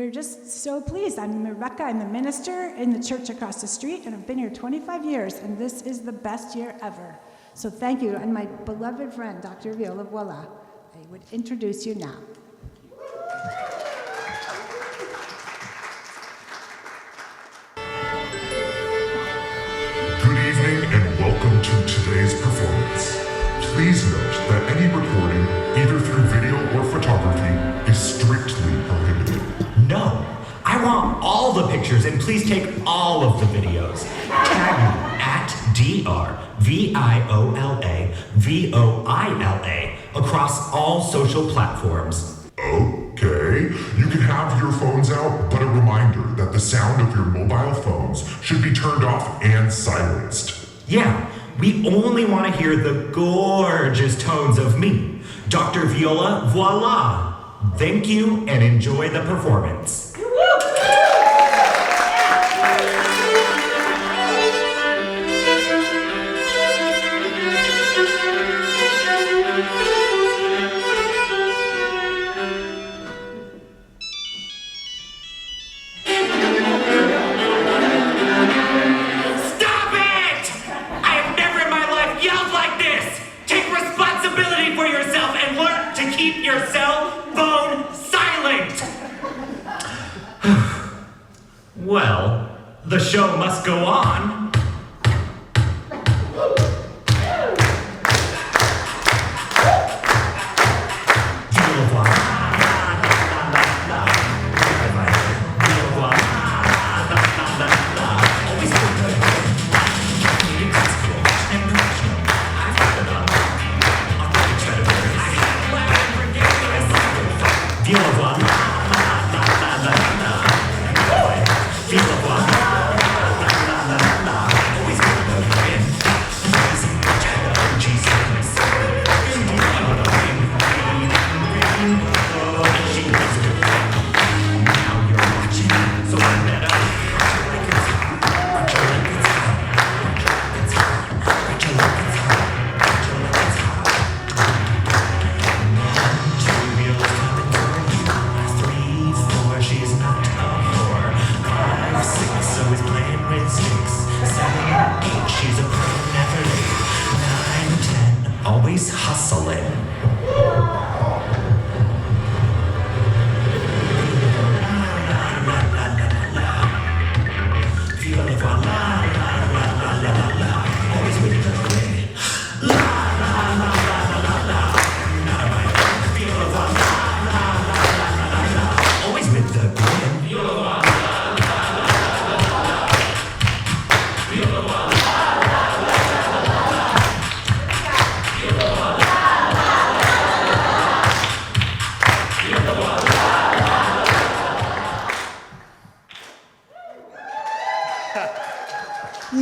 we're just so pleased. I'm Rebecca, I'm the minister in the church across the street, and I've been here 25 years, and this is the best year ever. So thank you, and my beloved friend, Dr. Viola, Voila, I would introduce you now. Good evening and welcome to today's performance. Please note that any recording, either through video or photography, is strictly prohibited. No, I want all the pictures and please take all of the videos. Tag me at DrViola across all social platforms. Okay, you can have your phones out, but a reminder that the sound of your mobile phones should be turned off and silenced. Yeah, we only want to hear the gorgeous tones of me, Dr. Viola, Voila. Thank you and enjoy the performance. Well, the show must go on. Always hustling.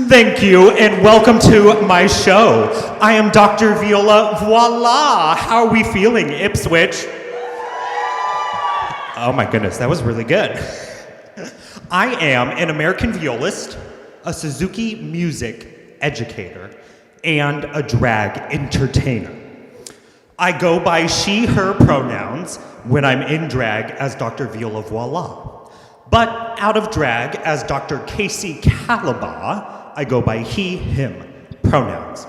Thank you, and welcome to my show. I am Dr. Viola, Voila! How are we feeling, Ipswich? Oh my goodness, that was really good. I am an American violist, a Suzuki music educator, and a drag entertainer. I go by she, her pronouns when I'm in drag as Dr. Viola, Voila. But out of drag as Dr. Casey Calabaw, I go by he, him pronouns.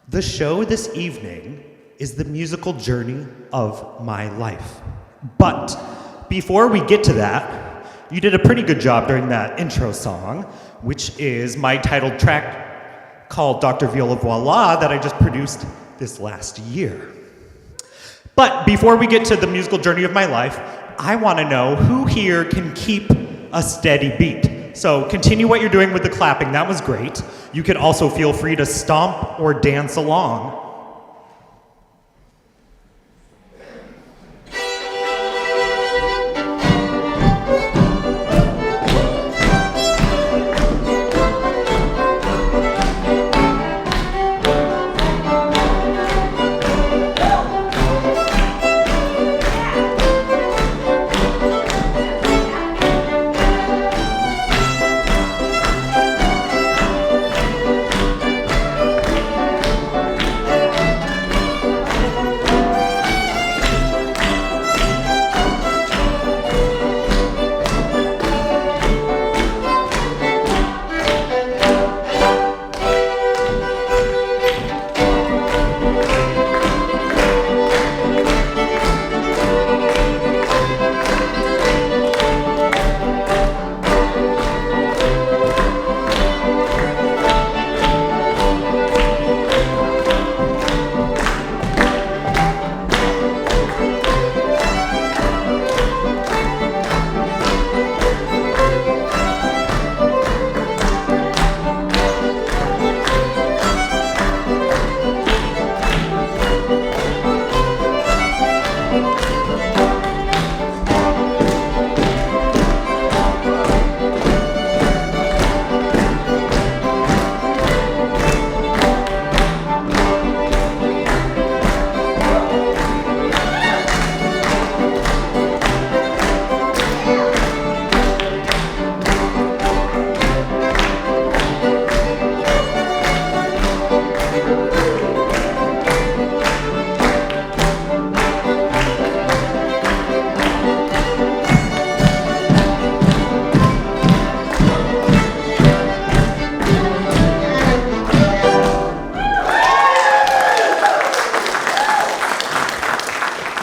The show this evening is the musical journey of my life. But before we get to that, you did a pretty good job during that intro song, which is my titled track called Dr. Viola Voila that I just produced this last year. But before we get to the musical journey of my life, I want to know who here can keep a steady beat. So continue what you're doing with the clapping, that was great. You can also feel free to stomp or dance along.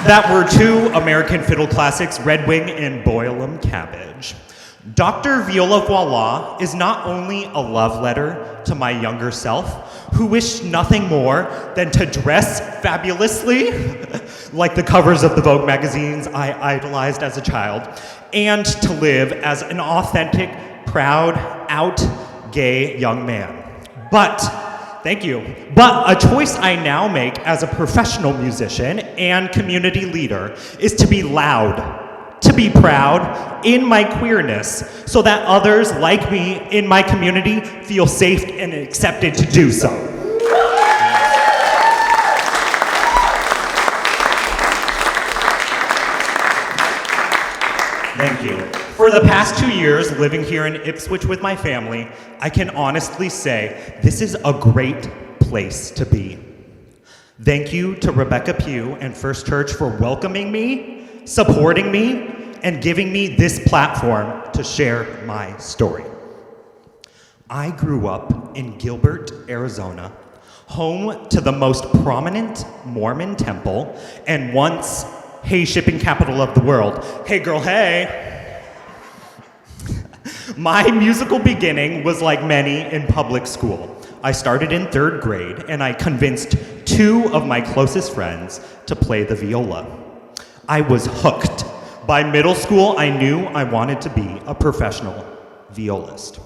that were two American fiddle classics, Red Wing and Boil 'em Cabbage. Dr. Viola Voila is not only a love letter to my younger self, who wished nothing more than to dress fabulously, like the covers of the Vogue magazines I idolized as a child, and to live as an authentic, proud, out gay young man. But, thank you, but a choice I now make as a professional musician and community leader is to be loud, to be proud in my queerness, so that others like me in my community feel safe and accepted to do so. Thank you. For the past 2 years living here in Ipswich with my family, I can honestly say this is a great place to be. Thank you to Rebecca Pugh and First Church for welcoming me, supporting me, and giving me this platform to share my story. I grew up in Gilbert, Arizona, home to the most prominent Mormon temple and once hay shipping capital of the world. Hey girl, hey! My musical beginning was like many in public school. I started in 3rd grade and I convinced 2 of my closest friends to play the viola. I was hooked. By middle school, I knew I wanted to be a professional violist.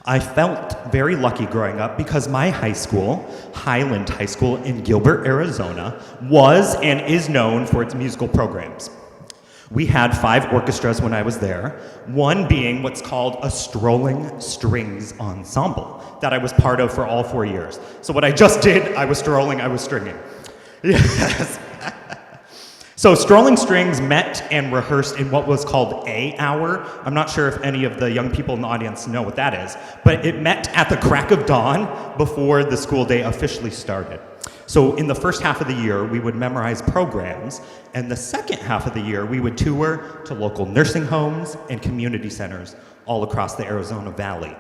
I felt very lucky growing up because my high school, Highland High School in Gilbert, Arizona, was and is known for its musical programs. We had 5 orchestras when I was there, one being what's called a strolling strings ensemble that I was part of for all 4 years. So what I just did, I was strolling, I was stringing. Yes. So Strolling Strings met and rehearsed in what was called A Hour. I'm not sure if any of the young people in the audience know what that is, but it met at the crack of dawn before the school day officially started. So in the first half of the year, we would memorize programs, and the second half of the year, we would tour to local nursing homes and community centers all across the Arizona Valley.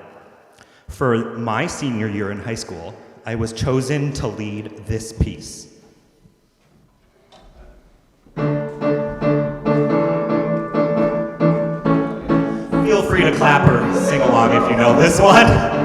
For my senior year in high school, I was chosen to lead this piece. Feel free to clap or sing along if you know this one.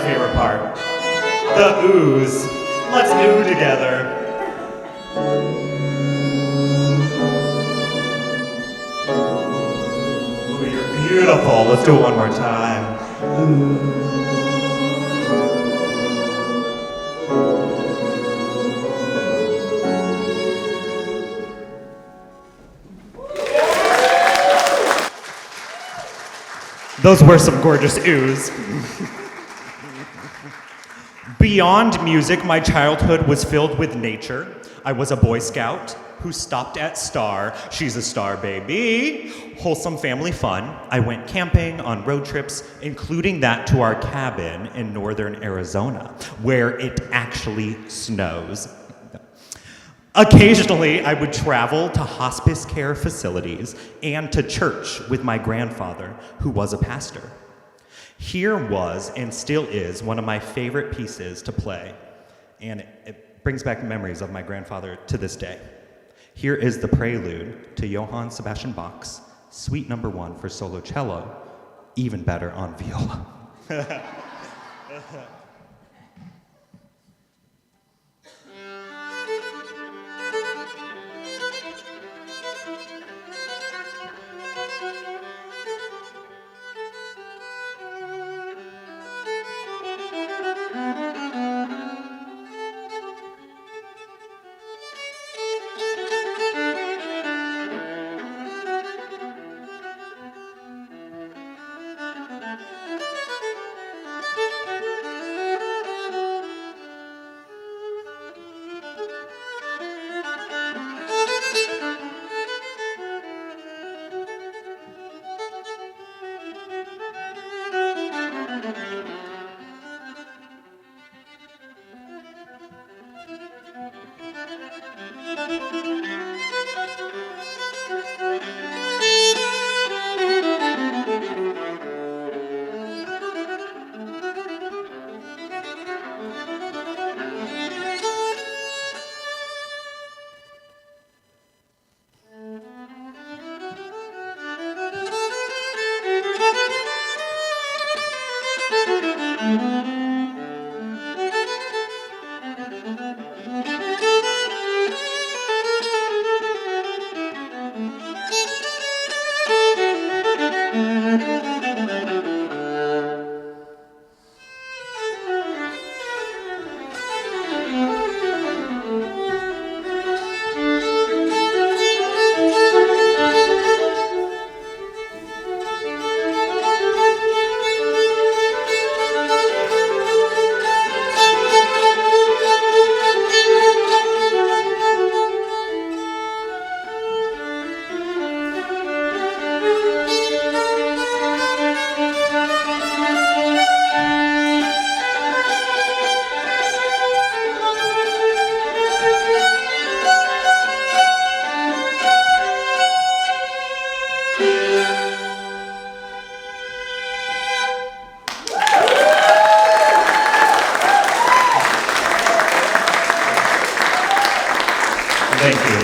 favorite part. The ooze. Let's oo together. Ooh, you're beautiful. Let's do it one more time. Those were some gorgeous oohs. Beyond music, my childhood was filled with nature. I was a Boy Scout who stopped at Star. She's a star, baby. Wholesome family fun. I went camping on road trips, including that to our cabin in northern Arizona, where it actually snows. Occasionally, I would travel to hospice care facilities and to church with my grandfather, who was a pastor. Here was, and still is, one of my favorite pieces to play, and it brings back memories of my grandfather to this day. Here is the prelude to Johann Sebastian Bach's Suite No. 1 for solo cello, even better on viola. Thank you.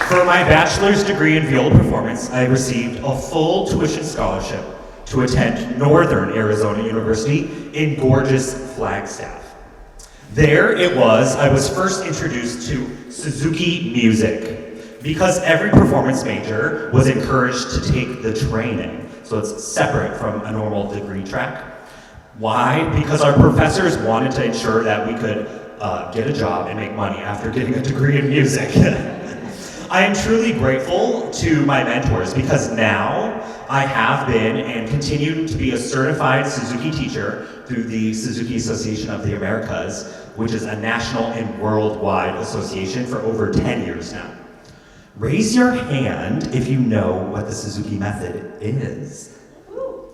For my bachelor's degree in viola performance, I received a full tuition scholarship to attend Northern Arizona University in gorgeous Flagstaff. There it was, I was first introduced to Suzuki music, because every performance major was encouraged to take the training, so it's separate from a normal degree track. Why? Because our professors wanted to ensure that we could get a job and make money after getting a degree in music. I am truly grateful to my mentors because now I have been and continue to be a certified Suzuki teacher through the Suzuki Association of the Americas, which is a national and worldwide association for over 10 years now. Raise your hand if you know what the Suzuki method is.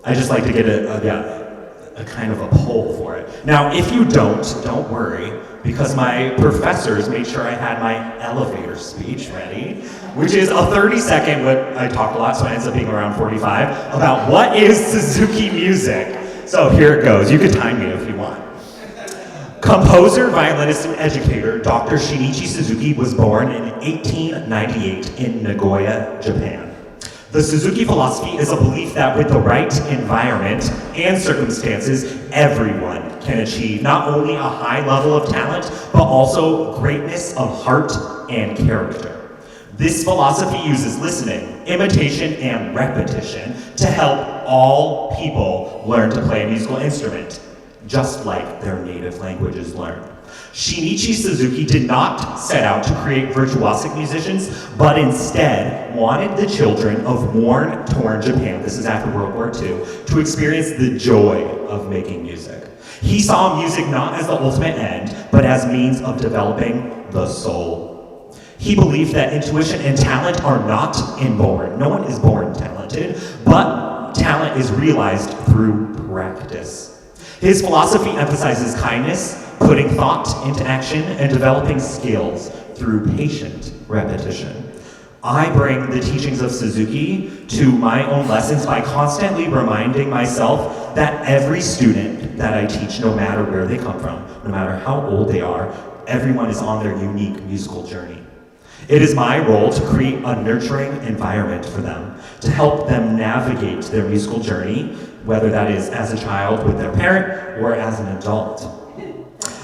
I just like to get a kind of a poll for it. Now, if you don't worry, because my professors made sure I had my elevator speech ready, which is a 30-second, but I talk a lot, so it ends up being around 45, about what is Suzuki music. So here it goes. You can time me if you want. Composer, violinist, and educator Dr. Shinichi Suzuki was born in 1898 in Nagoya, Japan. The Suzuki philosophy is a belief that with the right environment and circumstances, everyone can achieve not only a high level of talent, but also greatness of heart and character. This philosophy uses listening, imitation, and repetition to help all people learn to play a musical instrument, just like their native languages learn. Shinichi Suzuki did not set out to create virtuosic musicians, but instead wanted the children of war-torn Japan, this is after World War II, to experience the joy of making music. He saw music not as the ultimate end, but as means of developing the soul. He believed that intuition and talent are not inborn. No one is born talented, but talent is realized through practice. His philosophy emphasizes kindness, putting thought into action, and developing skills through patient repetition. I bring the teachings of Suzuki to my own lessons by constantly reminding myself that every student that I teach, no matter where they come from, no matter how old they are, everyone is on their unique musical journey. It is my role to create a nurturing environment for them, to help them navigate their musical journey, whether that is as a child with their parent or as an adult.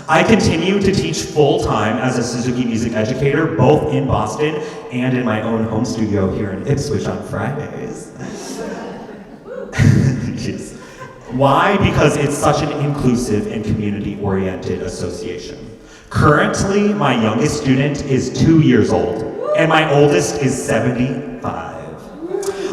I continue to teach full-time as a Suzuki music educator, both in Boston and in my own home studio here in Ipswich on Fridays. Yes. Why? Because it's such an inclusive and community-oriented association. Currently, my youngest student is 2 years old, and my oldest is 75.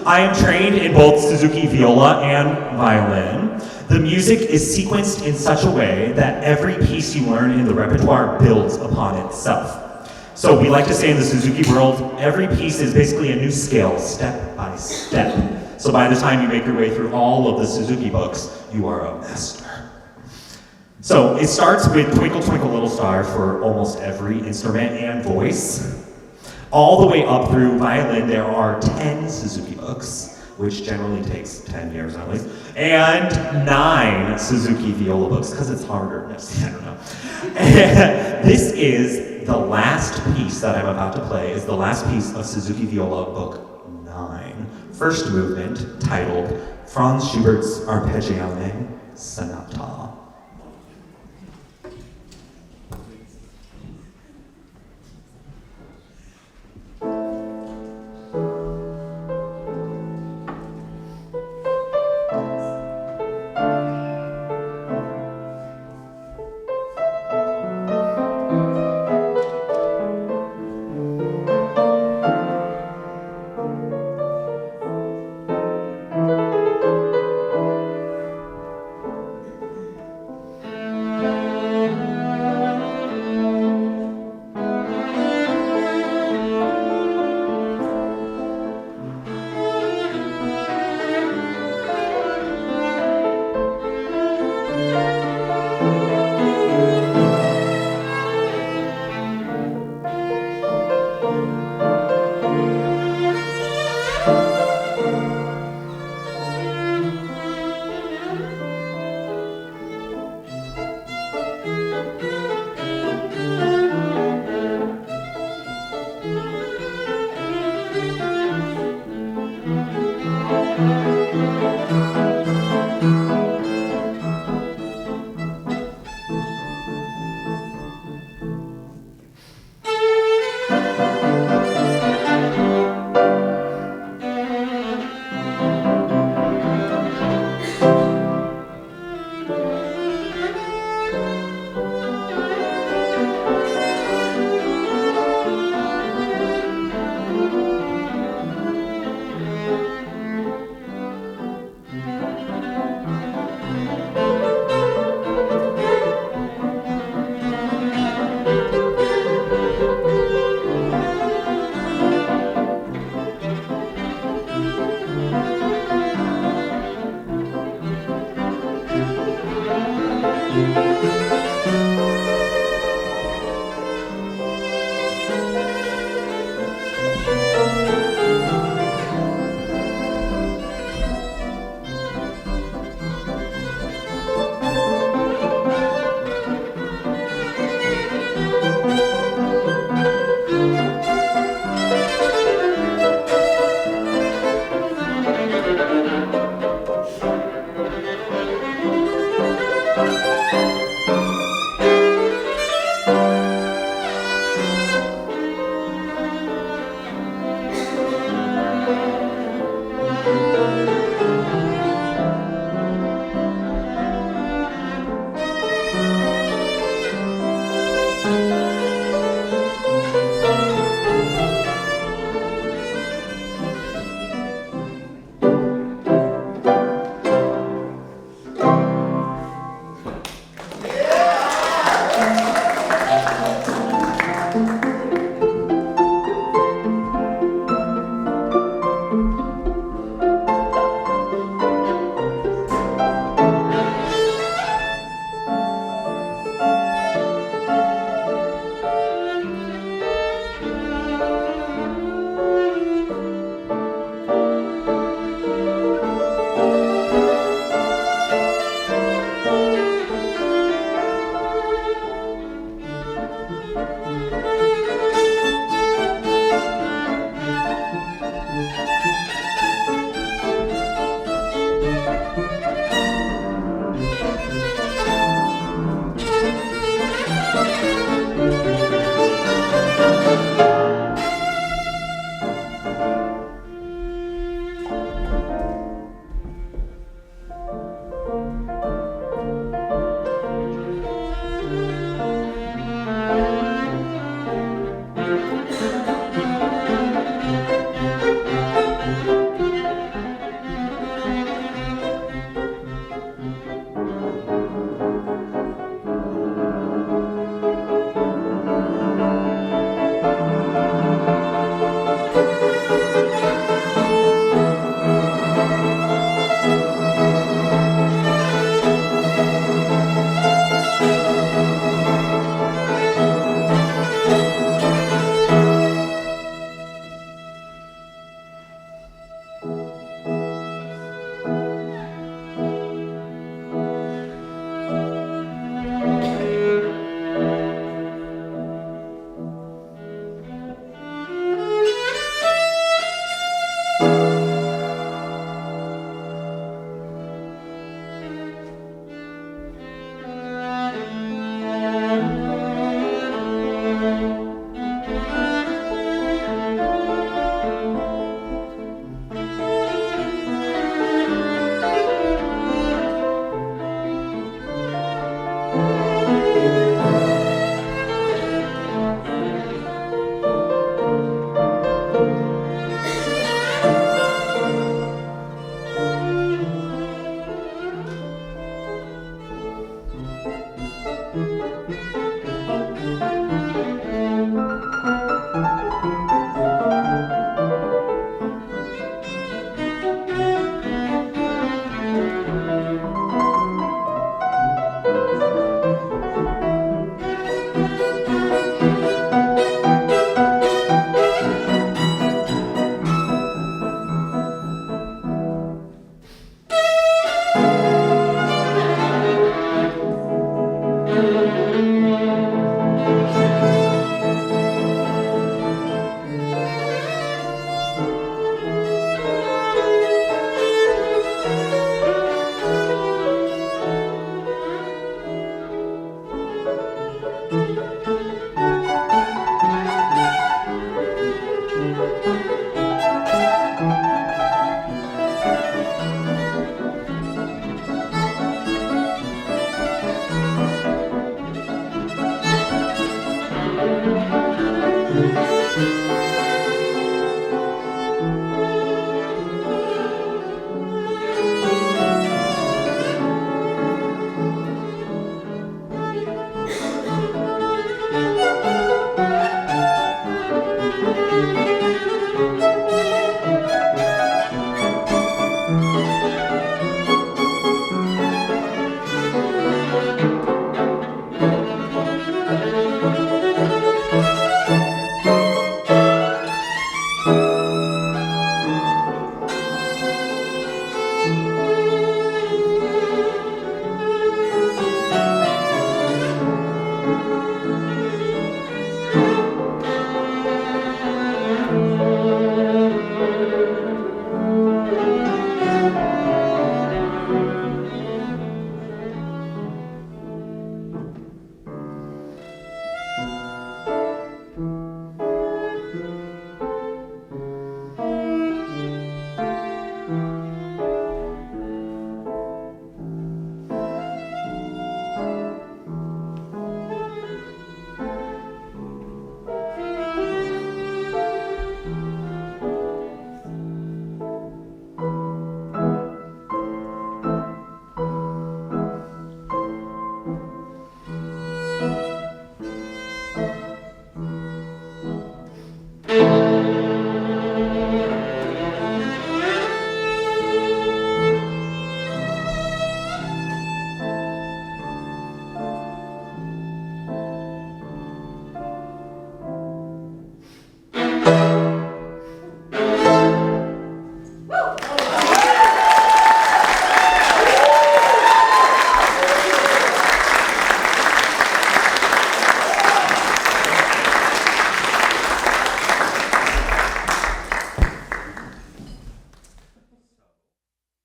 I am trained in both Suzuki viola and violin. The music is sequenced in such a way that every piece you learn in the repertoire builds upon itself. So we like to say in the Suzuki world, every piece is basically a new scale, step by step. So by the time you make your way through all of the Suzuki books, you are a master. So it starts with Twinkle Twinkle Little Star for almost every instrument and voice. All the way up through violin, there are 10 Suzuki books, which generally takes 10 years at least, and 9 Suzuki viola books, because it's harder. I don't know. This is the last piece that I'm about to play, is the last piece of Suzuki viola book 9. First movement, titled Franz Schubert's Arpeggione Sonata.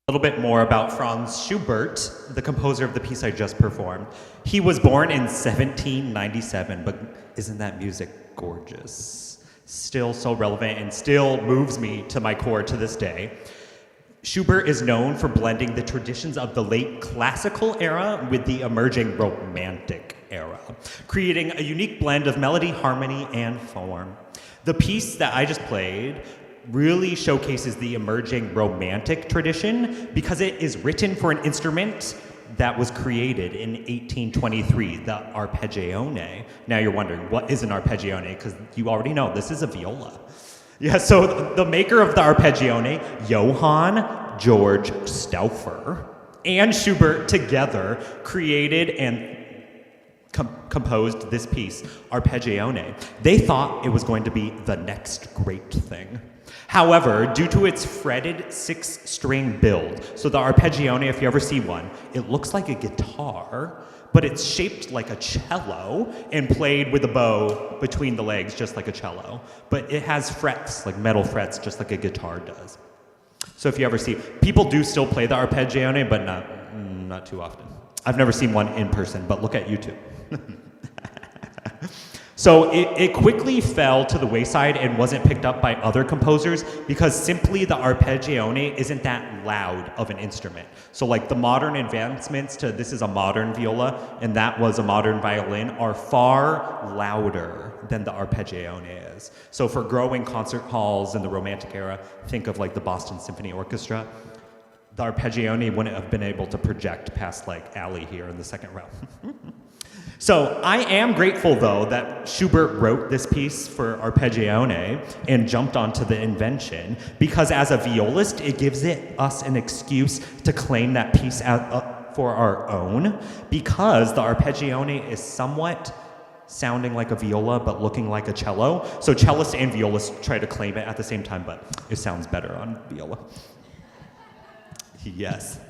A little bit more about Franz Schubert, the composer of the piece I just performed. He was born in 1797, but isn't that music gorgeous? Still so relevant and still moves me to my core to this day. Schubert is known for blending the traditions of the late classical era with the emerging romantic era, creating a unique blend of melody, harmony, and form. The piece that I just played really showcases the emerging romantic tradition because it is written for an instrument that was created in 1823, the arpeggione. Now you're wondering, what is an arpeggione? Because you already know, this is a viola. Yeah, so the maker of the arpeggione, Johann George Stauffer, and Schubert together created and composed this piece, Arpeggione. They thought it was going to be the next great thing. However, due to its fretted 6-string build, so the arpeggione, if you ever see one, it looks like a guitar, but it's shaped like a cello and played with a bow between the legs, just like a cello. But it has frets, like metal frets, just like a guitar does. So if you ever see, people do still play the arpeggione, but not too often. I've never seen one in person, but look at YouTube. So it quickly fell to the wayside and wasn't picked up by other composers because simply the arpeggione isn't that loud of an instrument. So like the modern advancements to this is a modern viola and that was a modern violin are far louder than the arpeggione is. So for growing concert halls in the Romantic era, think of like the Boston Symphony Orchestra, the arpeggione wouldn't have been able to project past like Allie here in the second row. So I am grateful, though, that Schubert wrote this piece for arpeggione and jumped onto the invention, because as a violist, it gives us an excuse to claim that piece for our own, because the arpeggione is somewhat sounding like a viola but looking like a cello. So cellists and violists try to claim it at the same time, but it sounds better on viola. Yes.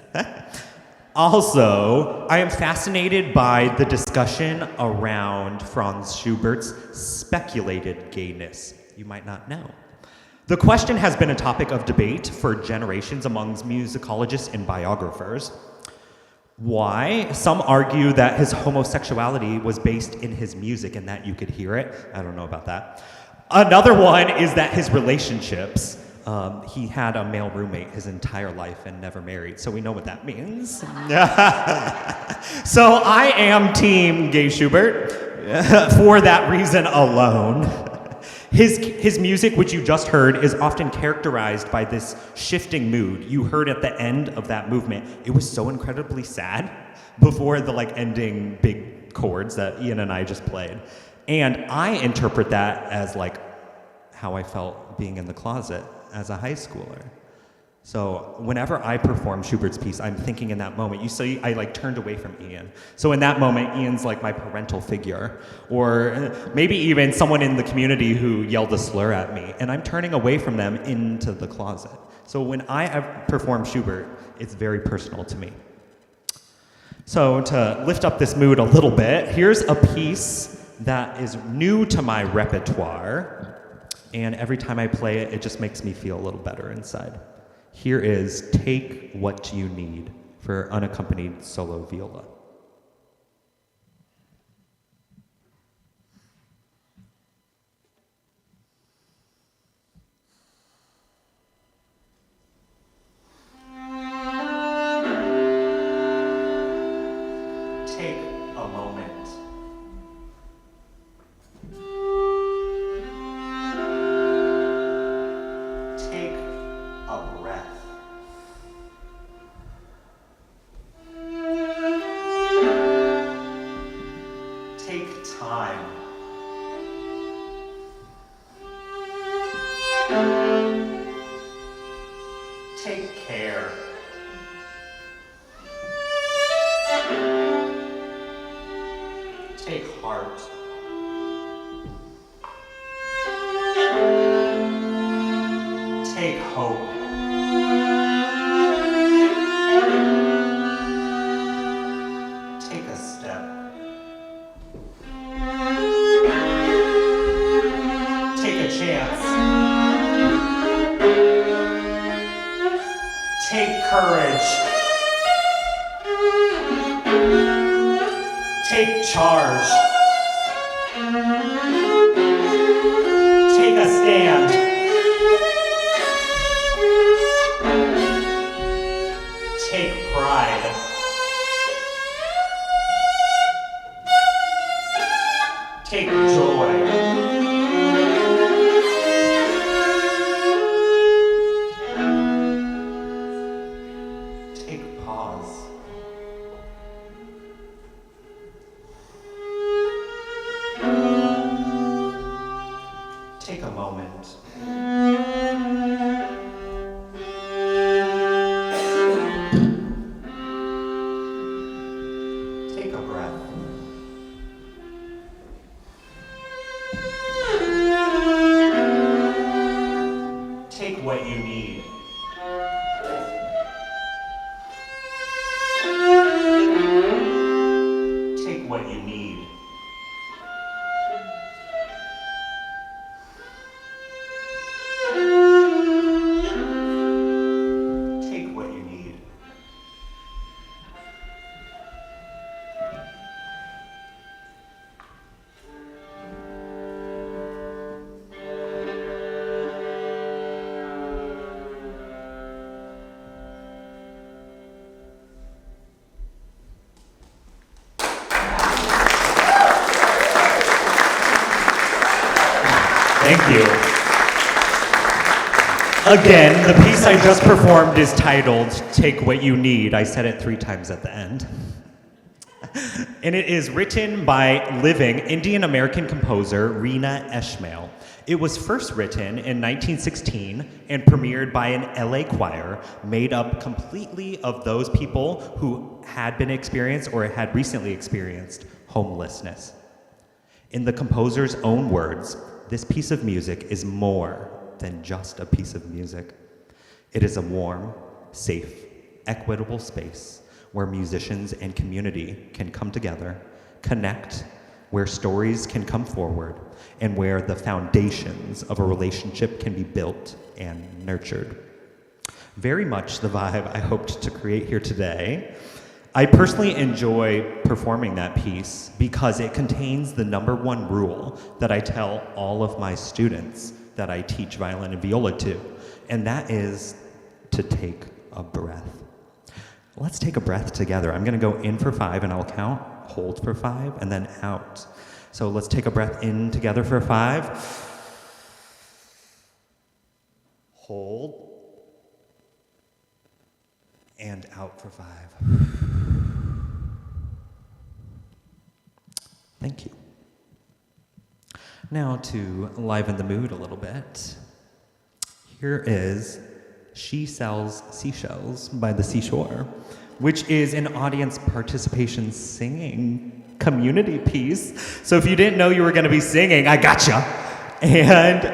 Also, I am fascinated by the discussion around Franz Schubert's speculated gayness. You might not know. The question has been a topic of debate for generations amongst musicologists and biographers. Why? Some argue that his homosexuality was based in his music and that you could hear it. I don't know about that. Another one is that his relationships, he had a male roommate his entire life and never married, so we know what that means. So I am team Gay Schubert for that reason alone. His music, which you just heard, is often characterized by this shifting mood. You heard at the end of that movement, it was so incredibly sad before the ending big chords that Ian and I just played. And I interpret that as how I felt being in the closet as a high schooler. So whenever I perform Schubert's piece, I'm thinking in that moment, you see, I turned away from Ian. So in that moment, Ian's like my parental figure, or maybe even someone in the community who yelled a slur at me, and I'm turning away from them into the closet. So when I perform Schubert, it's very personal to me. So to lift up this mood a little bit, here's a piece that is new to my repertoire, and every time I play it, it just makes me feel a little better inside. Here is Take What You Need for unaccompanied solo viola. Take a moment. Take a breath. Take time. Take care. Take heart. Take hope. Take a step. Take a chance. Take courage. Take charge. Take a stand. Take pride. Take joy. Take pause. Take a moment. Take a breath. Take what you need. Take what you need. Take what you need. Thank you. Again, the piece I just performed is titled Take What You Need. I said it 3 times at the end. And it is written by living Indian American composer Rena Eshmail. It was first written in 1916 and premiered by an LA choir made up completely of those people who had been experienced or had recently experienced homelessness. In the composer's own words, this piece of music is more than just a piece of music. It is a warm, safe, equitable space where musicians and community can come together, connect, where stories can come forward, and where the foundations of a relationship can be built and nurtured. Very much the vibe I hoped to create here today. I personally enjoy performing that piece because it contains the #1 rule that I tell all of my students that I teach violin and viola to, and that is to take a breath. Let's take a breath together. I'm gonna go in for 5 and I'll count, hold for 5, and then out. So let's take a breath in together for 5. Hold. And out for 5. Thank you. Now to liven the mood a little bit, here is She Sells Seashells by the Seashore, which is an audience participation singing community piece. So if you didn't know you were gonna be singing, I gotcha. And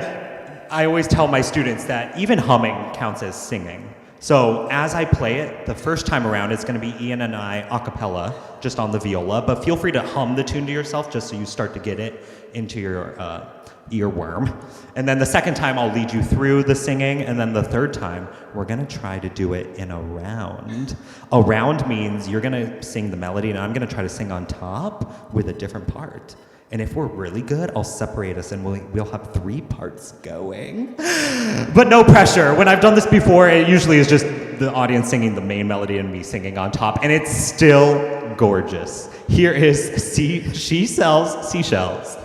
I always tell my students that even humming counts as singing. So as I play it, the first time around, it's gonna be Ian and I a cappella, just on the viola, but feel free to hum the tune to yourself just so you start to get it into your earworm. And then the second time, I'll lead you through the singing, and then the third time, we're gonna try to do it in a round. A round means you're gonna sing the melody, and I'm gonna try to sing on top with a different part. And if we're really good, I'll separate us and we'll have 3 parts going. But no pressure. When I've done this before, it usually is just the audience singing the main melody and me singing on top, and it's still gorgeous. Here is She Sells Seashells.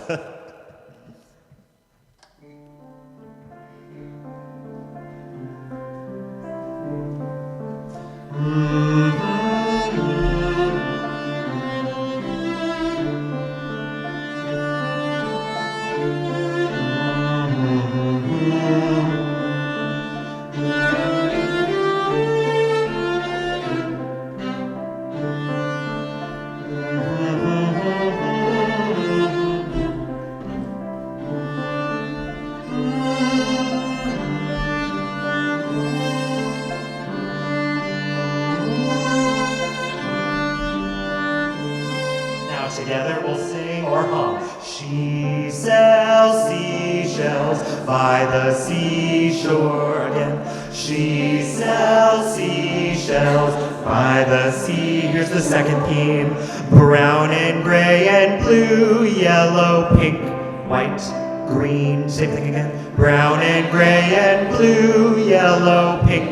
together we'll sing or hum. She sells seashells by the seashore again. She sells seashells by the sea. Here's the second theme. Brown and gray and blue, yellow, pink, white, green. Same thing again. Brown and gray and blue, yellow, pink,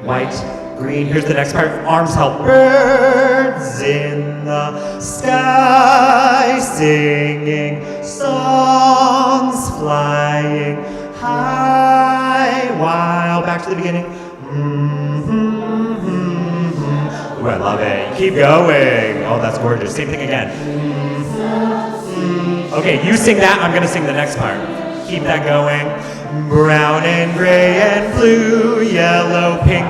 white, green. Here's the next part. Arms help. Birds in the sky singing, songs flying high. While back to the beginning. Ooh, I love it. Keep going. Oh, that's gorgeous. Same thing again. Okay, you sing that. I'm gonna sing the next part. Keep that going. Brown and gray and blue, yellow, pink,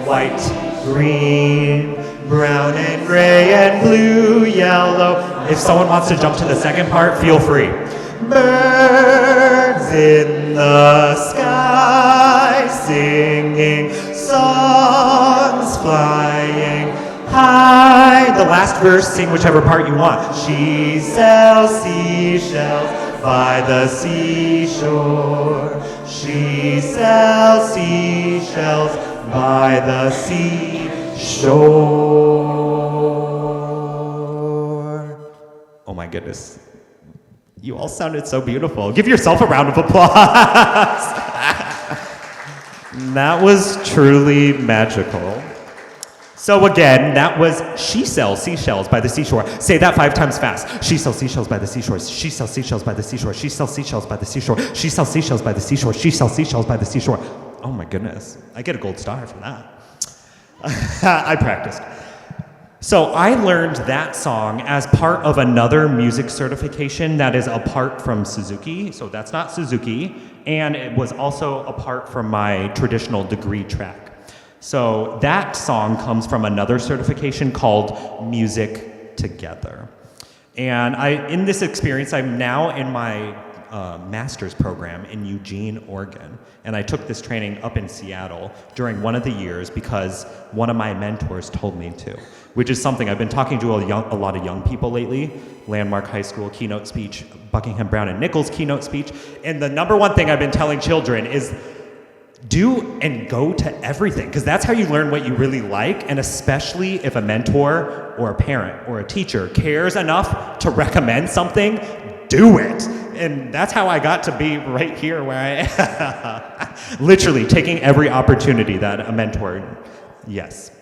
white, green. Brown and gray and blue, yellow. If someone wants to jump to the second part, feel free. Birds in the sky singing, songs flying high. The last verse, sing whichever part you want. She sells seashells by the seashore. She sells seashells by the seashore. Oh my goodness. You all sounded so beautiful. Give yourself a round of applause. That was truly magical. So again, that was She Sells Seashells by the Seashore. Say that 5 times fast. She sells seashells by the seashore. She sells seashells by the seashore. She sells seashells by the seashore. She sells seashells by the seashore. She sells seashells by the seashore. Oh my goodness. I get a gold star for that. I practiced. So I learned that song as part of another music certification that is apart from Suzuki. So that's not Suzuki. And it was also apart from my traditional degree track. So that song comes from another certification called Music Together. And in this experience, I'm now in my master's program in Eugene, Oregon. And I took this training up in Seattle during one of the years because one of my mentors told me to, which is something I've been talking to a lot of young people lately. Landmark High School keynote speech, Buckingham Brown and Nichols keynote speech. And the number one thing I've been telling children is do and go to everything, because that's how you learn what you really like, and especially if a mentor or a parent or a teacher cares enough to recommend something, do it. And that's how I got to be right here where I am. Literally taking every opportunity that a mentor, yes,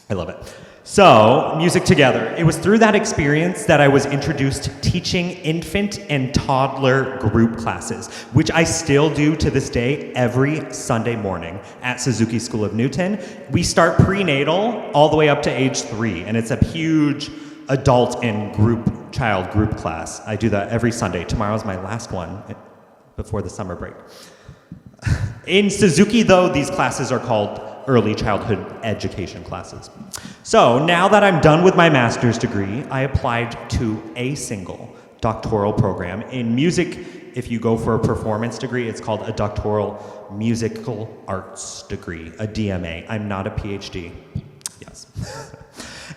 I love it. So, Music Together. It was through that experience that I was introduced to teaching infant and toddler group classes, which I still do to this day every Sunday morning at Suzuki School of Newton. We start prenatal all the way up to age 3, and it's a huge adult and child group class. I do that every Sunday. Tomorrow's my last one before the summer break. In Suzuki, though, these classes are called early childhood education classes. So now that I'm done with my master's degree, I applied to a single doctoral program in music. If you go for a performance degree, it's called a doctoral musical arts degree, a DMA. I'm not a PhD. Yes.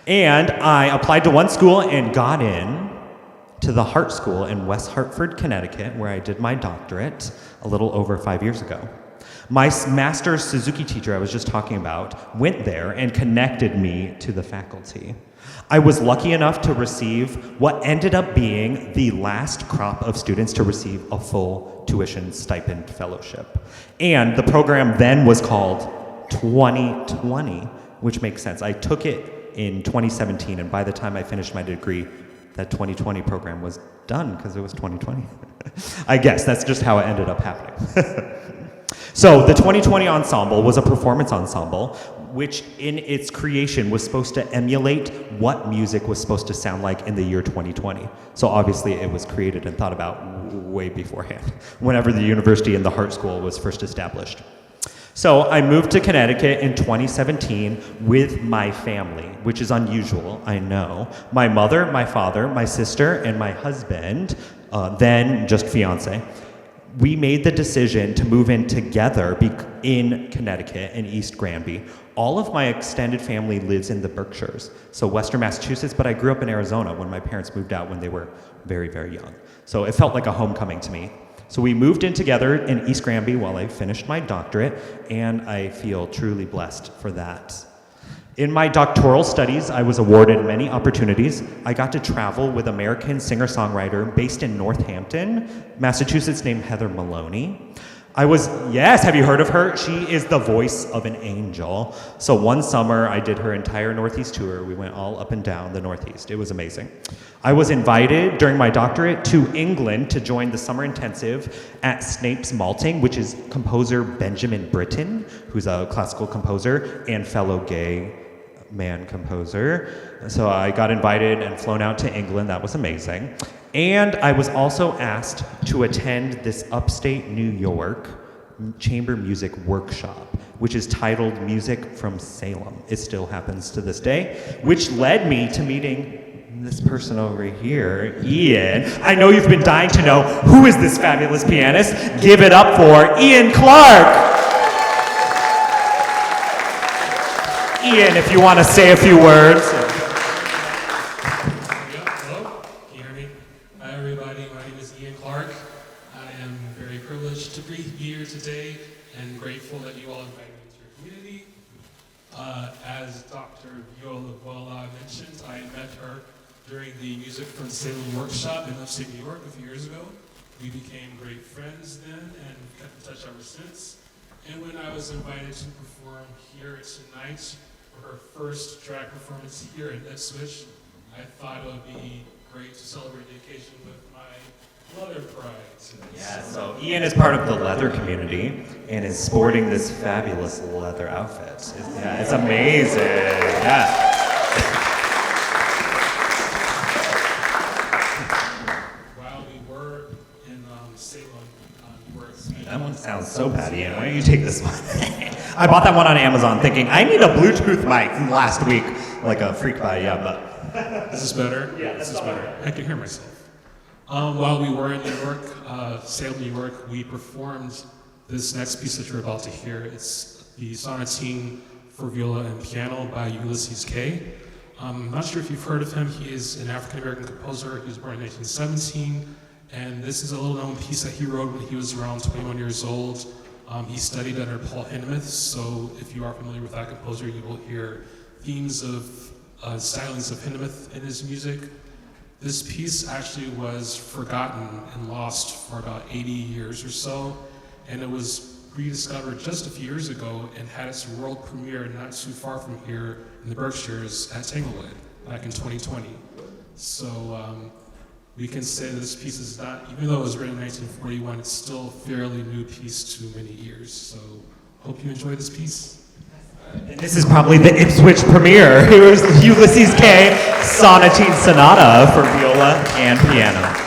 And I applied to one school and got in to the Hart School in West Hartford, Connecticut, where I did my doctorate a little over 5 years ago. My master's Suzuki teacher I was just talking about went there and connected me to the faculty. I was lucky enough to receive what ended up being the last crop of students to receive a full tuition stipend fellowship. And the program then was called 2020, which makes sense. I took it in 2017, and by the time I finished my degree, that 2020 program was done because it was 2020. I guess that's just how it ended up happening. So the 2020 ensemble was a performance ensemble, which in its creation was supposed to emulate what music was supposed to sound like in the year 2020. So obviously it was created and thought about way beforehand, whenever the university and the Hart School was first established. So I moved to Connecticut in 2017 with my family, which is unusual, I know. My mother, my father, my sister, and my husband, then just fiance. We made the decision to move in together in Connecticut in East Granby All of my extended family lives in the Berkshires, so Western Massachusetts, but I grew up in Arizona when my parents moved out when they were very, very young. So it felt like a homecoming to me. So we moved in together in East Granby while I finished my doctorate, and I feel truly blessed for that. In my doctoral studies, I was awarded many opportunities. I got to travel with American singer-songwriter based in Northampton, Massachusetts, named Heather Maloney. Yes, have you heard of her? She is the voice of an angel. So one summer, I did her entire Northeast tour. We went all up and down the Northeast. It was amazing. I was invited during my doctorate to England to join the summer intensive at Snape's Malting, which is composer Benjamin Britten, who's a classical composer and fellow gay man composer. So I got invited and flown out to England. That was amazing. And I was also asked to attend this upstate New York chamber music workshop, which is titled Music from Salem. It still happens to this day, which led me to meeting this person over here, Ian. I know you've been dying to know, who is this fabulous pianist? Give it up for Ian Clark. Ian, if you want to say a few words. Hello, can you hear me? Hi everybody, my name is Ian Clark. I am very privileged to be here today and grateful that you all invited me to your community. As Dr. Viola mentioned, I met her during the Music from Salem workshop in upstate New York a few years ago. We became great friends then and kept in touch ever since. And when I was invited to perform here tonight for her first drag performance here in Ipswich, I thought it would be great to celebrate the occasion with my leather pride today. Yeah, so Ian is part of the leather community and is sporting this fabulous leather outfit. It's amazing. Yeah. While we were in Salem, That one sounds so bad, Ian. Why don't you take this one? I bought that one on Amazon thinking, I need a Bluetooth mic last week. Like a freak buy, yeah, but... Is this better? Yeah, this is better. I can hear myself. While we were in New York, Salem, New York, we performed this next piece that you're about to hear. It's the Sonatine for Viola and Piano by Ulysses Kay. I'm not sure if you've heard of him. He is an African-American composer. He was born in 1917. And this is a little-known piece that he wrote when he was around 21 years old. He studied under Paul Hindemith, so if you are familiar with that composer, you will hear themes of stylings of Hindemith in his music. This piece actually was forgotten and lost for about 80 years or so, and it was rediscovered just a few years ago and had its world premiere not too far from here in the Berkshires at Tanglewood back in 2020. So we can say that this piece is not, even though it was written in 1941, it's still a fairly new piece to many ears. So hope you enjoy this piece. And this is probably the Ipswich premiere. It was Ulysses Kay, Sonatine Sonata for viola and piano.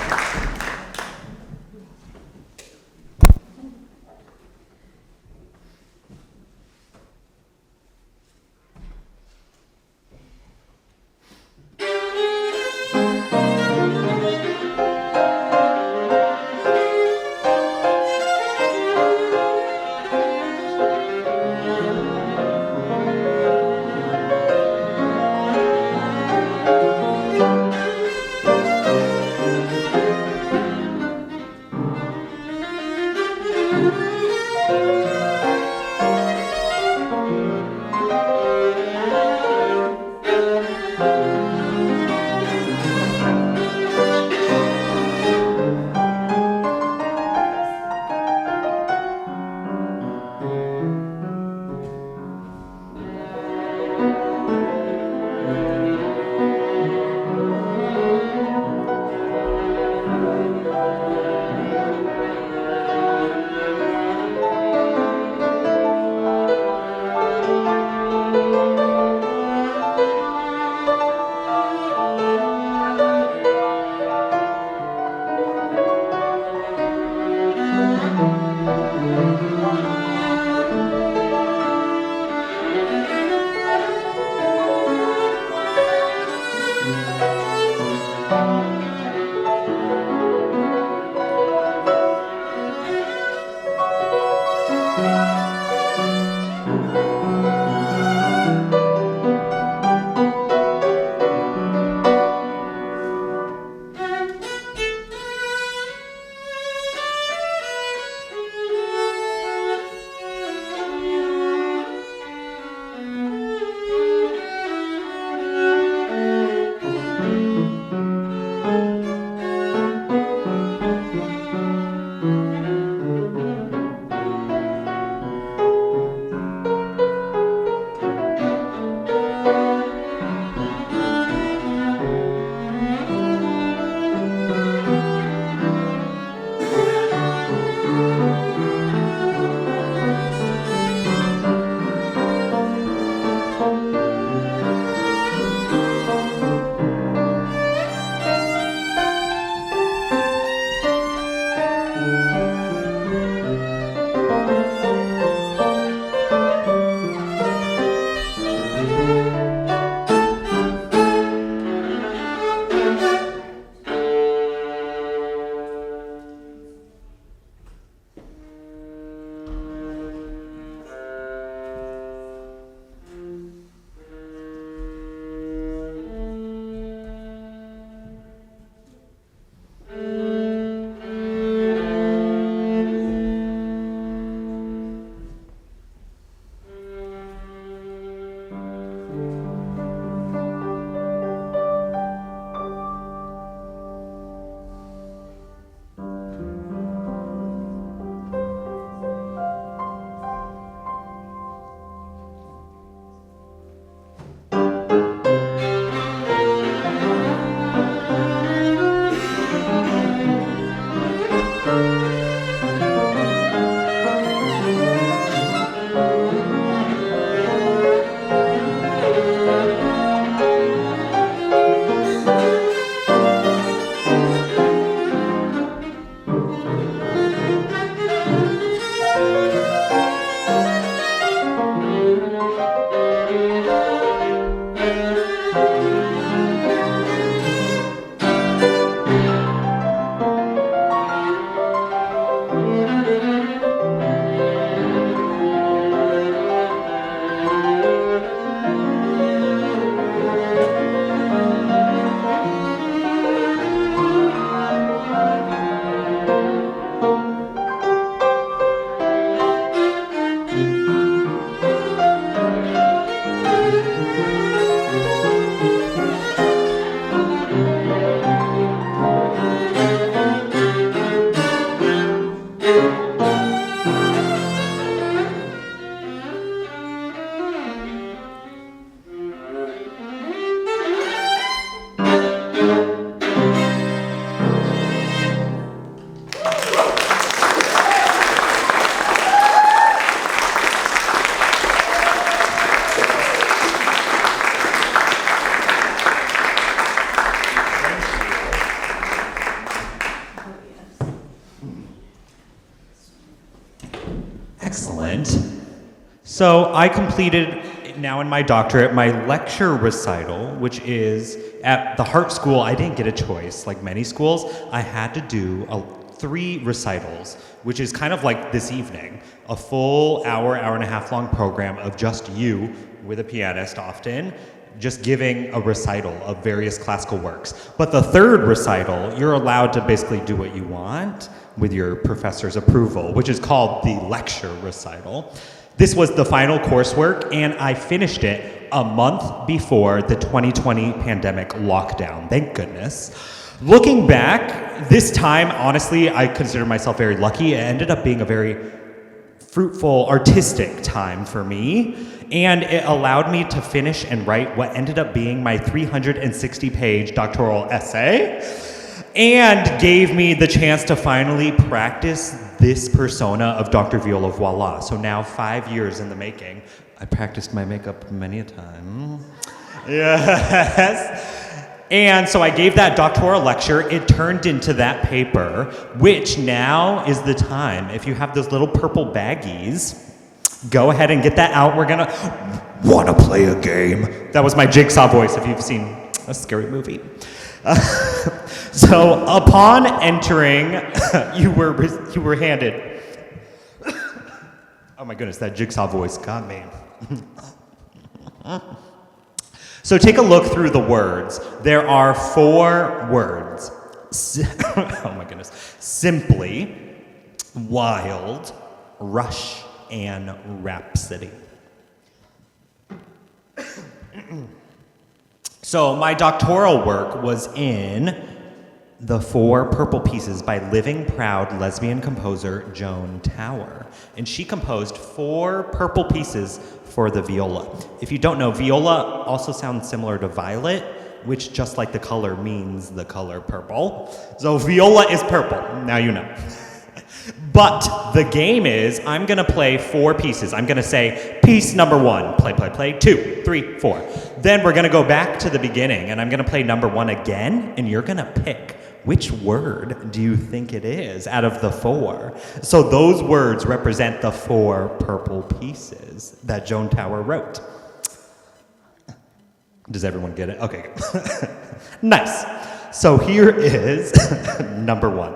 Excellent. So I completed, now in my doctorate, my lecture recital, which is at the Hart School. I didn't get a choice, like many schools. I had to do 3 recitals, which is kind of like this evening, a full hour and a half long program of just you with a pianist often, just giving a recital of various classical works. But the 3rd recital, you're allowed to basically do what you want with your professor's approval, which is called the lecture recital. This was the final coursework, and I finished it a month before the 2020 pandemic lockdown. Thank goodness. Looking back, this time, honestly, I consider myself very lucky. It ended up being a very fruitful, artistic time for me, and it allowed me to finish and write what ended up being my 360-page doctoral essay, and gave me the chance to finally practice this persona of Dr. Viola Voila. So now 5 years in the making. I practiced my makeup many a time. Yes. And so I gave that doctoral lecture. It turned into that paper, which now is the time. If you have those little purple baggies, go ahead and get that out. We're gonna wanna play a game. That was my Jigsaw voice if you've seen a scary movie. So upon entering, you were handed. Oh my goodness, that Jigsaw voice got me. So take a look through the words. There are 4 words. Oh my goodness. Simply, wild, rush, and rhapsody. So my doctoral work was in The 4 Purple Pieces by living proud lesbian composer Joan Tower. And she composed 4 purple pieces for the viola. If you don't know, viola also sounds similar to violet, which just like the color means the color purple. So viola is purple, now you know. But the game is, I'm gonna play 4 pieces. I'm gonna say, piece number 1, play, play, play, 2, 3, 4. Then we're gonna go back to the beginning, and I'm gonna play number 1 again, and you're gonna pick which word do you think it is out of the 4. So those words represent the 4 purple pieces that Joan Tower wrote. Does everyone get it? Okay, good. Nice. So here is number 1.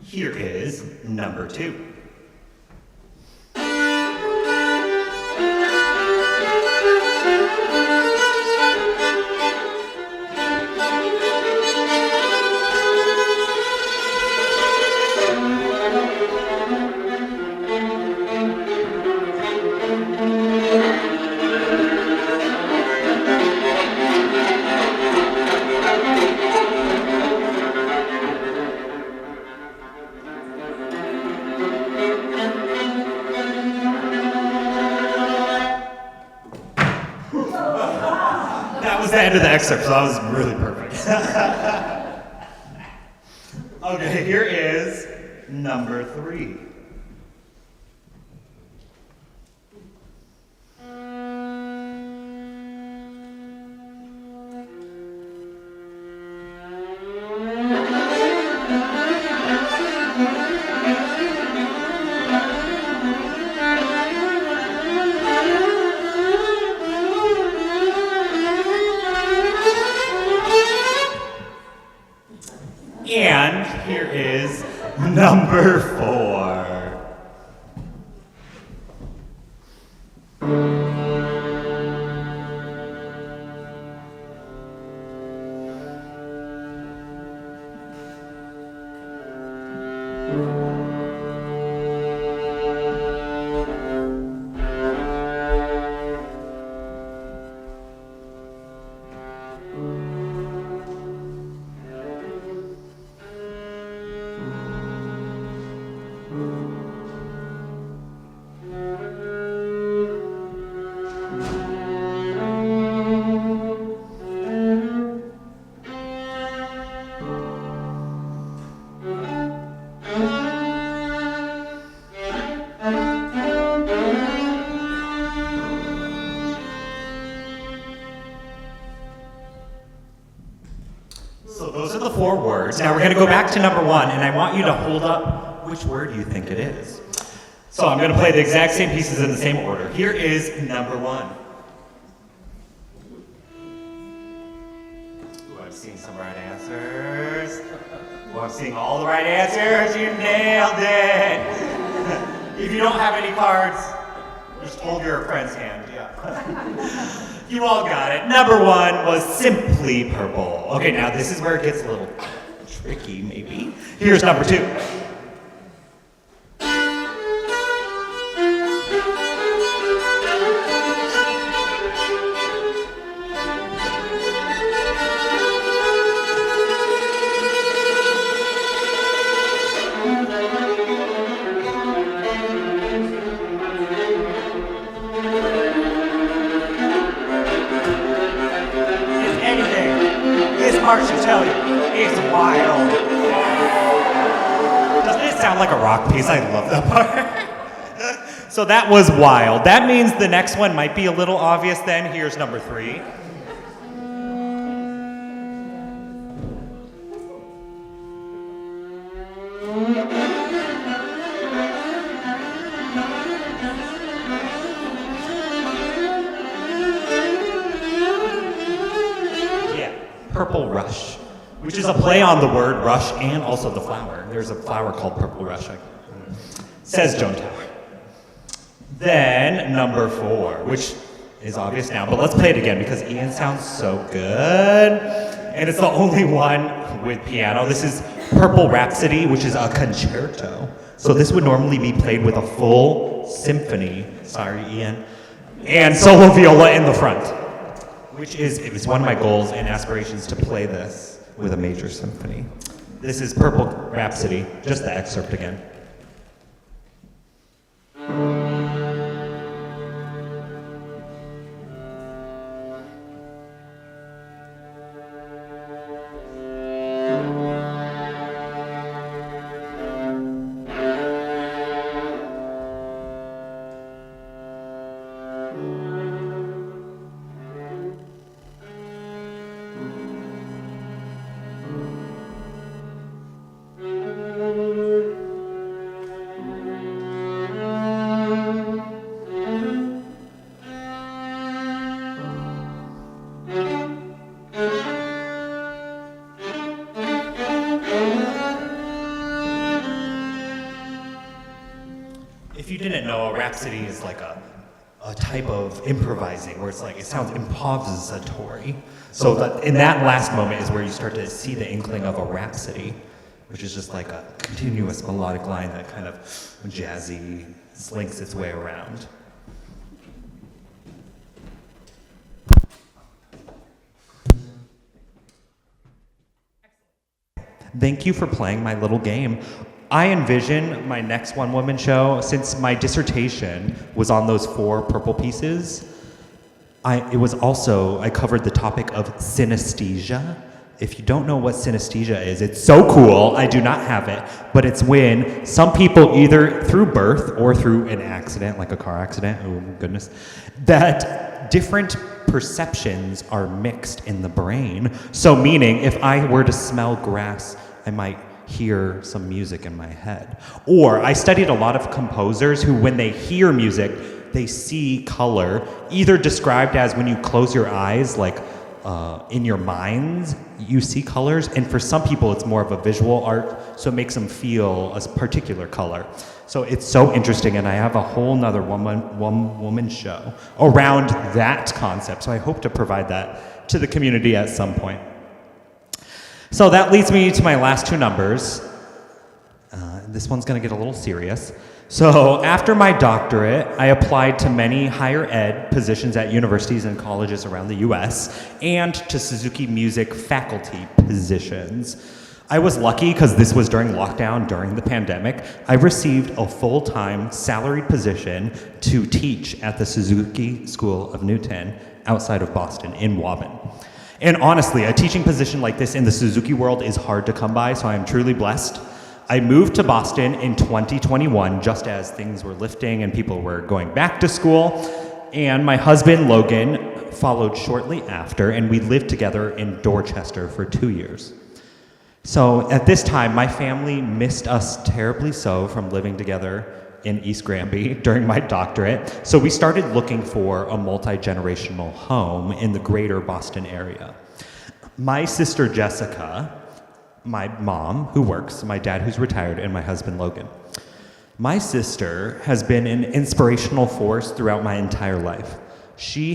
Here is number 2. The end of the excerpt, so that was really perfect. Okay, here is number 3. Number 4. So those are the 4 words. Now we're going to go back to number 1, and I want you to hold up which word you think it is. So I'm going to play the exact same pieces in the same order. Here is number 1. Ooh, I'm seeing some right answers. Ooh, I'm seeing all the right answers. You nailed it. If you don't have any cards, just hold your friend's hand. Yeah. You all got it. Number 1 was simply purple. Okay, now this is where it gets a little tricky, maybe. Here's number 2. Mark should tell you, it's wild. Doesn't it sound like a rock piece? I love that part. So that was wild. That means the next one might be a little obvious then. Here's number 3. Purple Rush, which is a play on the word rush and also the flower. There's a flower called Purple Rush, says Joan Tower. Then number 4, which is obvious now, but let's play it again because Ian sounds so good. And it's the only one with piano. This is Purple Rhapsody, which is a concerto. So this would normally be played with a full symphony, sorry Ian, and solo viola in the front. It was one of my goals and aspirations to play this with a major symphony. This is Purple Rhapsody, just the excerpt again. If you didn't know, a rhapsody is like a type of improvising where it's like it sounds improvisatory. So that in that last moment is where you start to see the inkling of a rhapsody, which is just like a continuous melodic line that kind of jazzy slinks its way around. Thank you for playing my little game. I envision my next one-woman show, since my dissertation was on those 4 purple pieces, I covered the topic of synesthesia. If you don't know what synesthesia is, it's so cool. I do not have it, but it's when some people, either through birth or through an accident, like a car accident, oh goodness, that different perceptions are mixed in the brain. So meaning, if I were to smell grass, I might hear some music in my head. Or I studied a lot of composers who, when they hear music, they see color, either described as when you close your eyes, like in your minds, you see colors, and for some people it's more of a visual art, so it makes them feel a particular color. So it's so interesting, and I have a whole nother one woman show around that concept, so I hope to provide that to the community at some point. So that leads me to my last two numbers. This one's gonna get a little serious. So after my doctorate, I applied to many higher ed positions at universities and colleges around the US and to Suzuki Music faculty positions. I was lucky because this was during lockdown, during the pandemic. I received a full-time salaried position to teach at the Suzuki School of Newton outside of Boston in Waban. And honestly, a teaching position like this in the Suzuki world is hard to come by, so I am truly blessed. I moved to Boston in 2021, just as things were lifting and people were going back to school. And my husband, Logan, followed shortly after, and we lived together in Dorchester for 2 years. So at this time, my family missed us terribly so from living together in East Granby during my doctorate. So we started looking for a multi-generational home in the greater Boston area. My sister, Jessica, my mom, who works, my dad, who's retired, and my husband, Logan. My sister has been an inspirational force throughout my entire life. She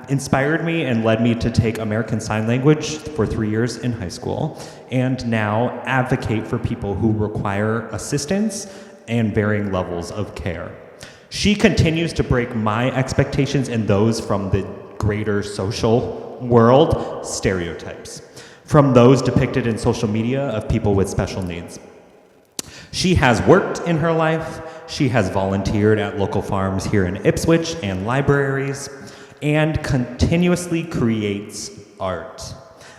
inspired me and led me to take American Sign Language for 3 years in high school, and now advocate for people who require assistance and varying levels of care. She continues to break my expectations and those from the greater social world stereotypes, from those depicted in social media of people with special needs. She has worked in her life, she has volunteered at local farms here in Ipswich and libraries, and continuously creates art,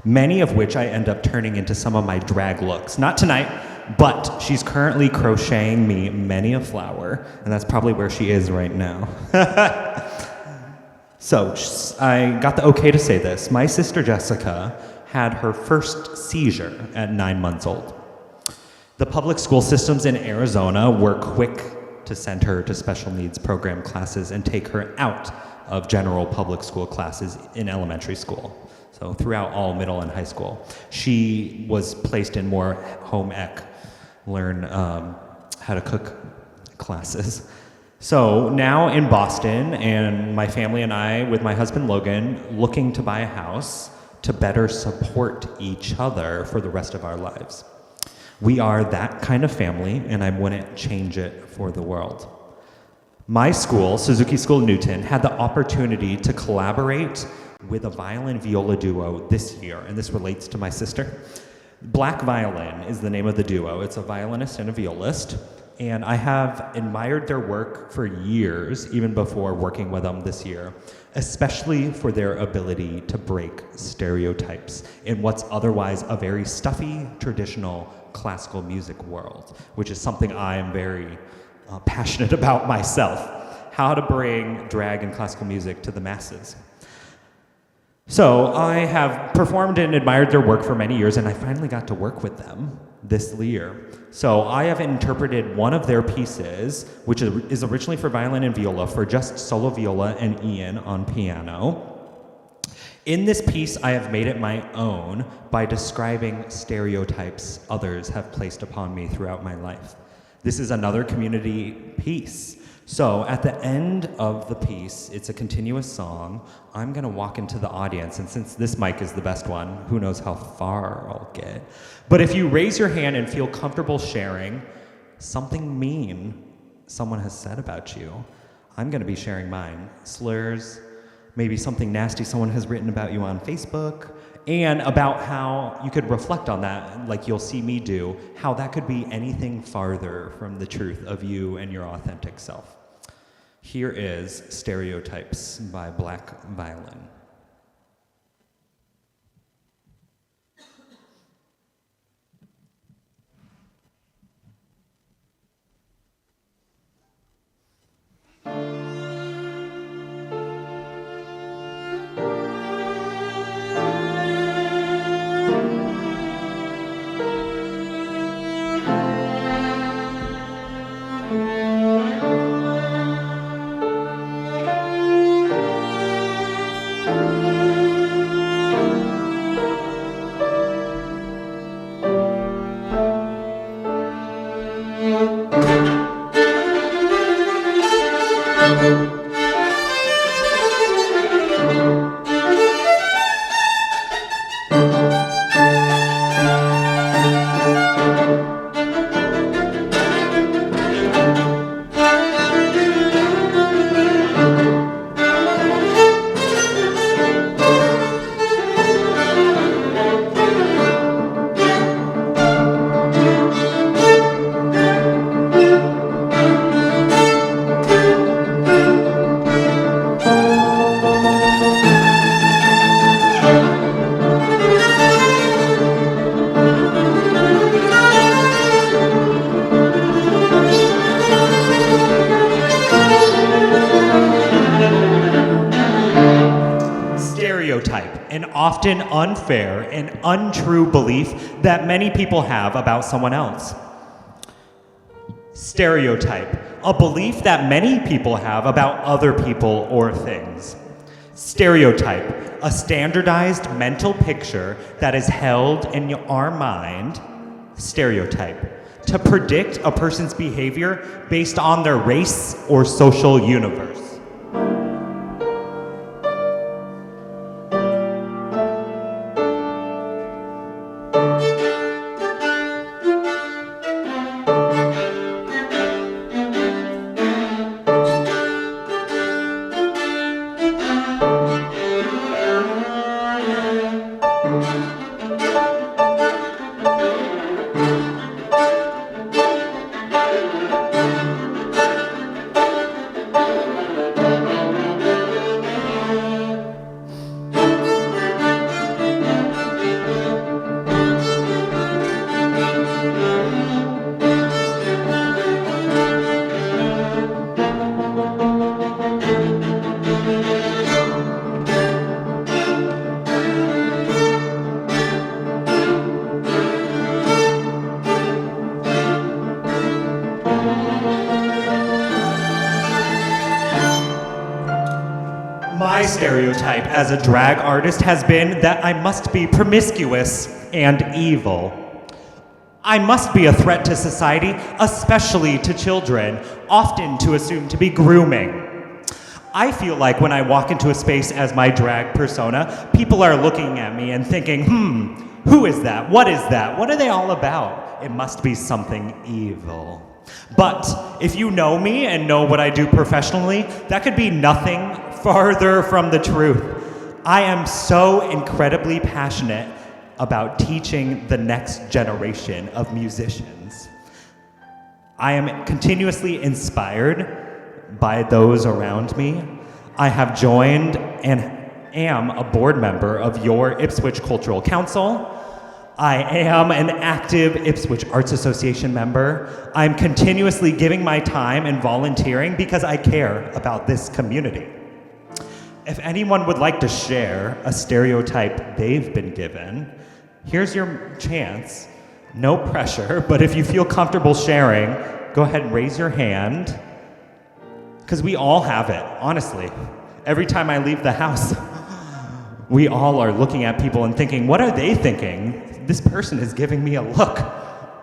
many of which I end up turning into some of my drag looks. Not tonight, but she's currently crocheting me many a flower, and that's probably where she is right now. So I got the okay to say this. My sister Jessica had her first seizure at 9 months old. The public school systems in Arizona were quick to send her to special needs program classes and take her out of general public school classes in elementary school. So throughout all middle and high school. She was placed in more home ec, learn how to cook classes. So now in Boston, and my family and I, with my husband Logan, looking to buy a house to better support each other for the rest of our lives. We are that kind of family, and I wouldn't change it for the world. My school, Suzuki School Newton, had the opportunity to collaborate with a violin-viola duo this year, and this relates to my sister. Black Violin is the name of the duo. It's a violinist and a violist, and I have admired their work for years, even before working with them this year, especially for their ability to break stereotypes in what's otherwise a very stuffy, traditional classical music world, which is something I am very passionate about myself, how to bring drag and classical music to the masses. So I have performed and admired their work for many years, and I finally got to work with them this year. So I have interpreted one of their pieces, which is originally for violin and viola, for just solo viola and Eoin on piano. In this piece, I have made it my own by describing stereotypes others have placed upon me throughout my life. This is another community piece. So at the end of the piece, it's a continuous song. I'm gonna walk into the audience, and since this mic is the best one, who knows how far I'll get. But if you raise your hand and feel comfortable sharing something mean someone has said about you, I'm gonna be sharing mine. Slurs, maybe something nasty someone has written about you on Facebook, and about how you could reflect on that, like you'll see me do, how that could be anything farther from the truth of you and your authentic self. Here is Stereotypes by Black Violin. stereotype, an often unfair and untrue belief that many people have about someone else. Stereotype, a belief that many people have about other people or things. Stereotype, a standardized mental picture that is held in our mind. Stereotype, to predict a person's behavior based on their race or social universe. My stereotype as a drag artist has been that I must be promiscuous and evil. I must be a threat to society, especially to children, often to assume to be grooming. I feel like when I walk into a space as my drag persona, people are looking at me and thinking, who is that? What is that? What are they all about? It must be something evil. But if you know me and know what I do professionally, that could be nothing farther from the truth. I am so incredibly passionate about teaching the next generation of musicians. I am continuously inspired by those around me. I have joined and am a board member of your Ipswich Cultural Council. I am an active Ipswich Arts Association member. I'm continuously giving my time and volunteering because I care about this community. If anyone would like to share a stereotype they've been given, here's your chance. No pressure, but if you feel comfortable sharing, go ahead and raise your hand. Because we all have it, honestly. Every time I leave the house, we all are looking at people and thinking, what are they thinking? This person is giving me a look.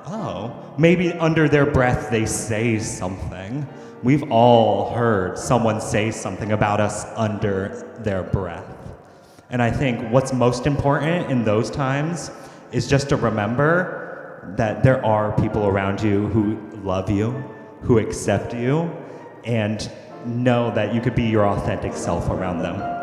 Oh, maybe under their breath they say something. We've all heard someone say something about us under their breath. And I think what's most important in those times is just to remember that there are people around you who love you, who accept you, and know that you could be your authentic self around them.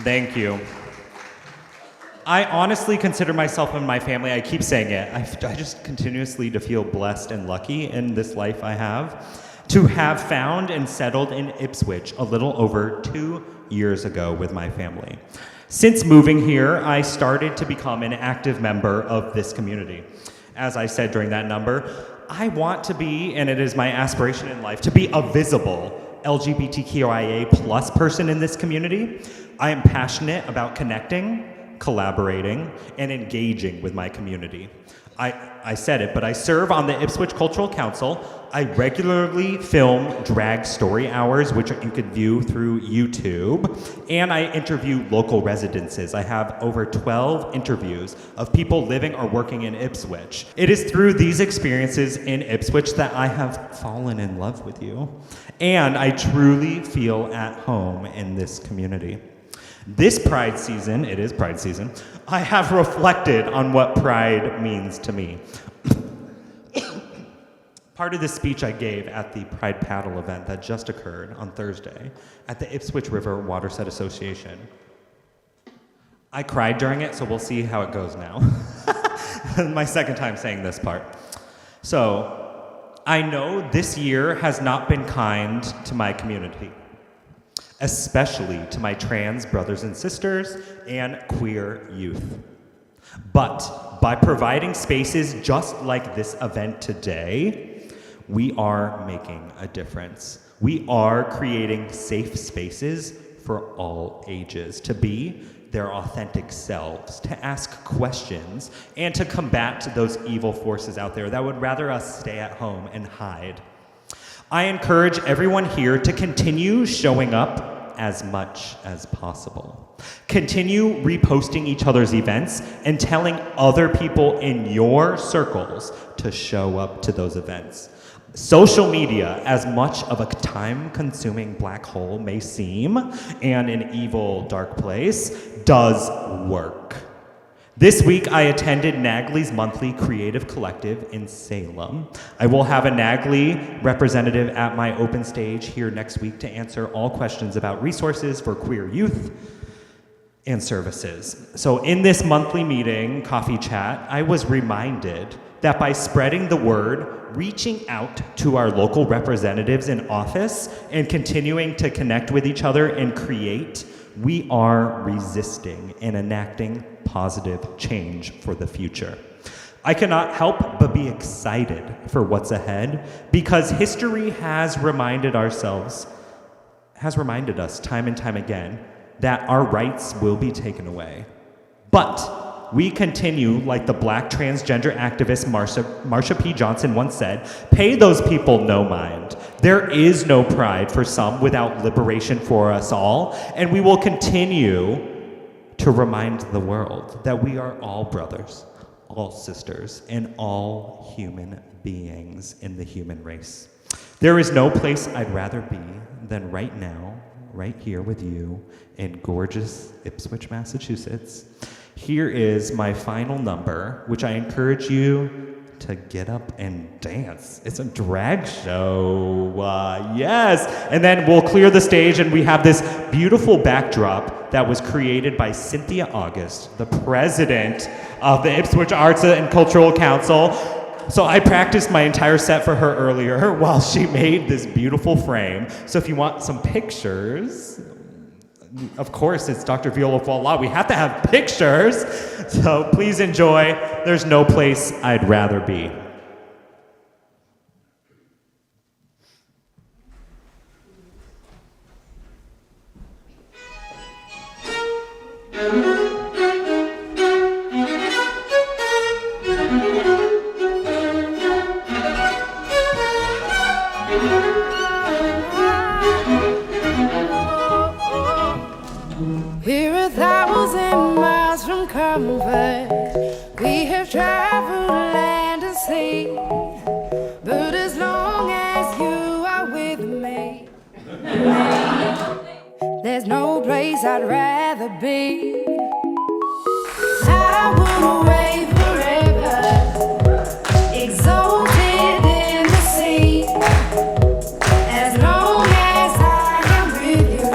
Thank you. I honestly consider myself and my family, I keep saying it, I just continuously to feel blessed and lucky in this life I have, to have found and settled in Ipswich a little over 2 years ago with my family. Since moving here, I started to become an active member of this community. As I said during that number, I want to be, and it is my aspiration in life, to be a visible LGBTQIA plus person in this community. I am passionate about connecting, collaborating, and engaging with my community. I said it, but I serve on the Ipswich Cultural Council. I regularly film drag story hours, which you could view through YouTube, and I interview local residences. I have over 12 interviews of people living or working in Ipswich. It is through these experiences in Ipswich that I have fallen in love with you, and I truly feel at home in this community. This Pride season, it is Pride season, I have reflected on what Pride means to me. Part of the speech I gave at the Pride Paddle event that just occurred on Thursday at the Ipswich River Watershed Association I cried during it, so we'll see how it goes now. My second time saying this part. So, I know this year has not been kind to my community, especially to my trans brothers and sisters and queer youth. But by providing spaces just like this event today, we are making a difference. We are creating safe spaces for all ages to be their authentic selves, to ask questions, and to combat those evil forces out there that would rather us stay at home and hide. I encourage everyone here to continue showing up as much as possible. Continue reposting each other's events and telling other people in your circles to show up to those events. Social media, as much of a time-consuming black hole may seem, and an evil, dark place, does work. This week, I attended NAGLY's monthly creative collective in Salem. I will have a NAGLY representative at my open stage here next week to answer all questions about resources for queer youth and services. So in this monthly meeting, coffee chat, I was reminded that by spreading the word, reaching out to our local representatives in office, and continuing to connect with each other and create, we are resisting and enacting positive change for the future. I cannot help but be excited for what's ahead because history has reminded us time and time again that our rights will be taken away. But we continue, like the black transgender activist Marsha P. Johnson once said, pay those people no mind. There is no pride for some without liberation for us all, and we will continue to remind the world that we are all brothers, all sisters, and all human beings in the human race. There is no place I'd rather be than right now, right here with you in gorgeous Ipswich, Massachusetts. Here is my final number, which I encourage you to get up and dance. It's a drag show, yes. And then we'll clear the stage and we have this beautiful backdrop that was created by Cynthia August, the president of the Ipswich Arts and Cultural Council. So I practiced my entire set for her earlier while she made this beautiful frame. So if you want some pictures, of course, it's Dr. Viola Voila. We have to have pictures. So please enjoy. There's no place I'd rather be. We're 1,000 miles from comfort. We have traveled land and sea. But as long as you are with me, there's no place I'd rather be. I would away forever, exalted in the sea. As long as I am with you,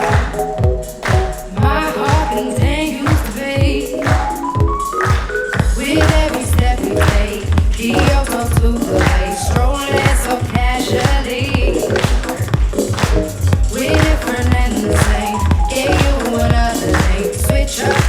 my heart continues to beat. With every step you take, the yoke comes to the way, strolling so casually. We're different and the same, give you another name, switch up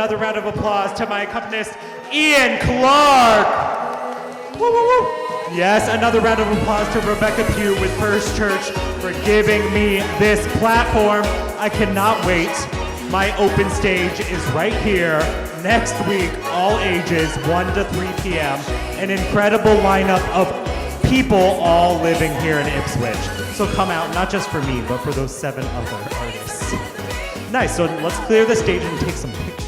another round of applause to my accompanist, Ian Clark. Woo, woo, woo. Yes, another round of applause to Rebecca Pugh with First Church for giving me this platform. I cannot wait. My open stage is right here next week, all ages, 1 to 3 p.m. An incredible lineup of people all living here in Ipswich. So come out, not just for me, but for those 7 other artists. Nice, so let's clear the stage and take some pictures.